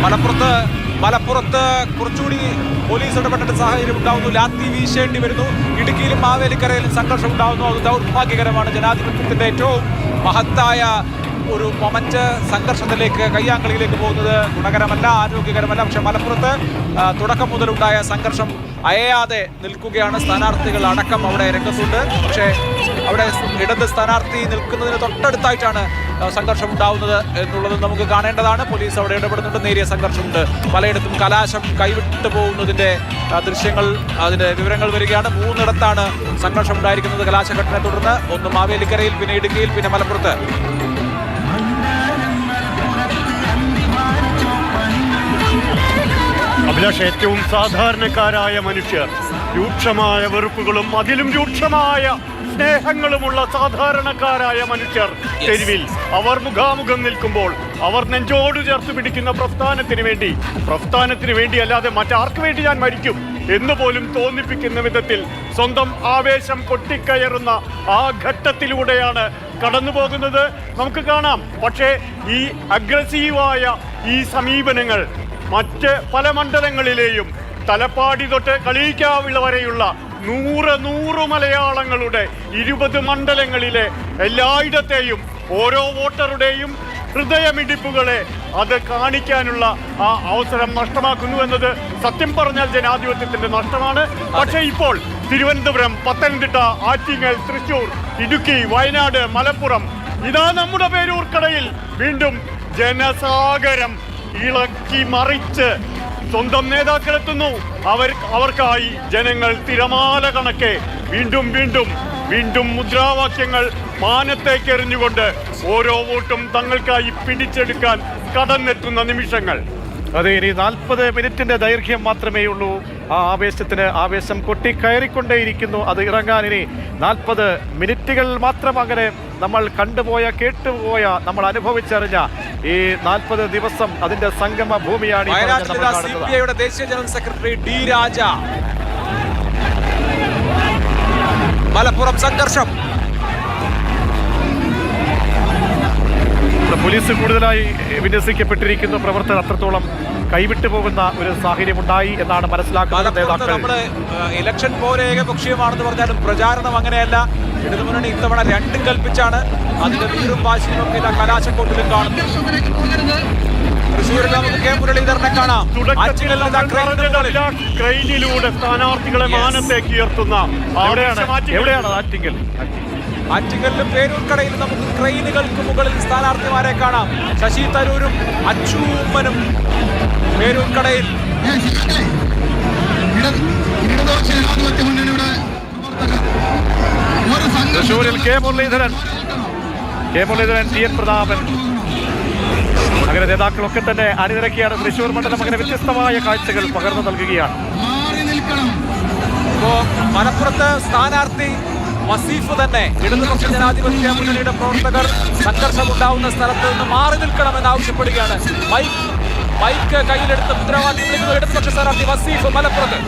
മലപ്പുറത്ത് കുറച്ചുകൂടി പോലീസ് ഇടപെട്ട സാഹചര്യം ഉണ്ടാവുന്നു. ലാത്തി വീശേണ്ടി വരുന്നു. ഇടുക്കിയിലും മാവേലിക്കരയിലും സംഘർഷം ഉണ്ടാവുന്നു. അത് ദൗർഭാഗ്യകരമാണ്. ജനാധിപത്യത്തിന്റെ ഏറ്റവും മഹത്തായ ഒരു മൊമെന്റ് സംഘർഷത്തിലേക്ക്, കയ്യാങ്കളിയിലേക്ക് പോകുന്നത് ഗുണകരമല്ല, ആരോഗ്യകരമല്ല. പക്ഷെ മലപ്പുറത്ത് തുടക്കം മുതലുണ്ടായ സംഘർഷം അയയാതെ നിൽക്കുകയാണ്. സ്ഥാനാർത്ഥികൾ അടക്കം അവിടെ രംഗത്തുണ്ട്. പക്ഷേ അവിടെ ഇടത് സ്ഥാനാർത്ഥി നിൽക്കുന്നതിന് തൊട്ടടുത്തായിട്ടാണ് സംഘർഷം ഉണ്ടാവുന്നത് എന്നുള്ളത് നമുക്ക് കാണേണ്ടതാണ്. പോലീസ് അവിടെ ഇടപെടുന്നുണ്ട്. നേരിയ സംഘർഷമുണ്ട്. പലയിടത്തും കലാശം കൈവിട്ടു പോകുന്നതിൻ്റെ ദൃശ്യങ്ങൾ, അതിൻ്റെ വിവരങ്ങൾ വരികയാണ്. 3 സംഘർഷം ഉണ്ടായിരിക്കുന്നത് കലാശഘട്ടനെ തുടർന്ന്. ഒന്ന് മാവേലിക്കരയിൽ, പിന്നെ ഇടുക്കിയിൽ, പിന്നെ മലപ്പുറത്ത്. അഭിലാഷ്, ഏറ്റവും സാധാരണക്കാരായ മനുഷ്യർ, രൂക്ഷമായ വെറുപ്പുകളും അതിലും രൂക്ഷമായ സ്നേഹങ്ങളുമുള്ള സാധാരണക്കാരായ മനുഷ്യർ തെരുവിൽ അവർ മുഖാമുഖം നിൽക്കുമ്പോൾ അവർ നെഞ്ചോട് ചേർത്ത് പിടിക്കുന്ന പ്രസ്ഥാനത്തിന് വേണ്ടി അല്ലാതെ മറ്റാർക്ക് വേണ്ടി ഞാൻ മരിക്കും എന്ന് പോലും തോന്നിപ്പിക്കുന്ന വിധത്തിൽ സ്വന്തം ആവേശം പൊട്ടിക്കയറുന്ന ആ ഘട്ടത്തിലൂടെയാണ് കടന്നു പോകുന്നത്. നമുക്ക് കാണാം. പക്ഷേ ഈ അഗ്രസീവായ ഈ സമീപനങ്ങൾ മറ്റ് പല മണ്ഡലങ്ങളിലെയും തലപ്പാടി തൊട്ട് കളിയിക്കാവിള വരെയുള്ള 100 മലയാളങ്ങളുടെ 20 മണ്ഡലങ്ങളിലെ എല്ലായിടത്തെയും ഓരോ വോട്ടറുടെയും ഹൃദയമിടിപ്പുകളെ അത് കാണിക്കാനുള്ള ആ അവസരം നഷ്ടമാക്കുന്നു എന്നത് സത്യം പറഞ്ഞാൽ ജനാധിപത്യത്തിന്റെ നഷ്ടമാണ്. പക്ഷേ ഇപ്പോൾ തിരുവനന്തപുരം, പത്തനംതിട്ട, ആറ്റിങ്ങൽ, തൃശൂർ, ഇടുക്കി, വയനാട്, മലപ്പുറം, ഇതാ നമ്മുടെ പേരൂർക്കടയിൽ വീണ്ടും ജനസാഗരം ഇളക്കി മറിച്ച് സ്വന്തം നേതാക്കളെത്തുന്നു. അവർക്കായി ജനങ്ങൾ തിരമാല കണക്കെ വീണ്ടും മുദ്രാവാക്യങ്ങൾ മാനത്തേക്ക് എറിഞ്ഞുകൊണ്ട് ഓരോ വോട്ടും തങ്ങൾക്കായി പിടിച്ചെടുക്കാൻ കടന്നെത്തുന്ന നിമിഷങ്ങൾ. അതെ, ഇനി 40 മിനിറ്റിന്റെ ദൈർഘ്യം മാത്രമേ ഉള്ളൂ. ആ ആവേശം കൊട്ടിക്കയറിക്കൊണ്ടേയിരിക്കുന്നു. അത് ഇറങ്ങാൻ ഇനി 40 മിനിറ്റുകൾ മാത്രം. അങ്ങനെ നമ്മൾ കണ്ടുപോയ, കേട്ടുപോയ, നമ്മൾ അനുഭവിച്ചറിഞ്ഞ ഈ 40 ദിവസം അതിന്റെ സംഗമ ഭൂമിയാണ് സിപിഐയുടെ ദേശീയ ജനറൽ സെക്രട്ടറി ഡി രാജ. മലപ്പുറം സംഘർഷം. പോലീസ് കൂടുതലായി വിന്യസിക്കപ്പെട്ടിരിക്കുന്നു. പ്രവർത്തകർ അത്രത്തോളം കൈവിട്ടു പോകുന്ന ഒരു സാഹചര്യം ഉണ്ടായി എന്നാണ് മനസ്സിലാക്കുന്നത്. നമ്മുടെ ഇലക്ഷൻ പോലെ ഏകപക്ഷീയമാണെന്ന് പറഞ്ഞാലും പ്രചാരണം അങ്ങനെയല്ല. ഇടതുമുന്നണി ഇത്തവണ 2 കൽപ്പിച്ചാണ്. അതിന്റെ വീറും വാശിയും ഒക്കെ കലാശക്കൊട്ടിലും കാണുന്നു. തൃശ്ശൂരിൽ നമുക്ക് കെ മുരളീധരനെ കാണാം. ക്രെയിനിലൂടെ സ്ഥാനാർത്ഥികളെ മാനത്തേക്ക് ഉയർത്തുന്ന എവിടെയാണ് ആറ്റിങ്ങലിലും പേരൂർക്കടയിലും നമുക്ക് ക്രെയിനുകൾക്ക് മുകളിൽ സ്ഥാനാർത്ഥിമാരെ കാണാം. ശശി തരൂരും അച്ചൂമ്മനും പേരൂർക്കടയിൽ. തൃശ്ശൂരിൽ K Muraleedharan, T N Prathapan, അങ്ങനെ നേതാക്കളൊക്കെ തന്നെ അണിനിരക്കിയാണ്. തൃശ്ശൂർ മണ്ഡലം അങ്ങനെ വ്യത്യസ്തമായ കാഴ്ചകൾ പകർന്നു നൽകുകയാണ്. ഇപ്പോ മലപ്പുറത്ത് സ്ഥാനാർത്ഥി വസീഫ് തന്നെ. ഇടതുപക്ഷ ജനാധിപത്യ മുന്നണിയുടെ പ്രവർത്തകർ സംഘർഷമുണ്ടാവുന്ന സ്ഥലത്ത് നിന്ന് മാറി നിൽക്കണമെന്ന് ആവശ്യപ്പെടുകയാണ്. മൈക്ക് കയ്യിലെടുത്ത് മുദ്രാവാക്യം വിളിക്കുന്നു ഇടതുപക്ഷ സ്ഥാനാർത്ഥി വസീഫ് മലപ്പുറത്ത്.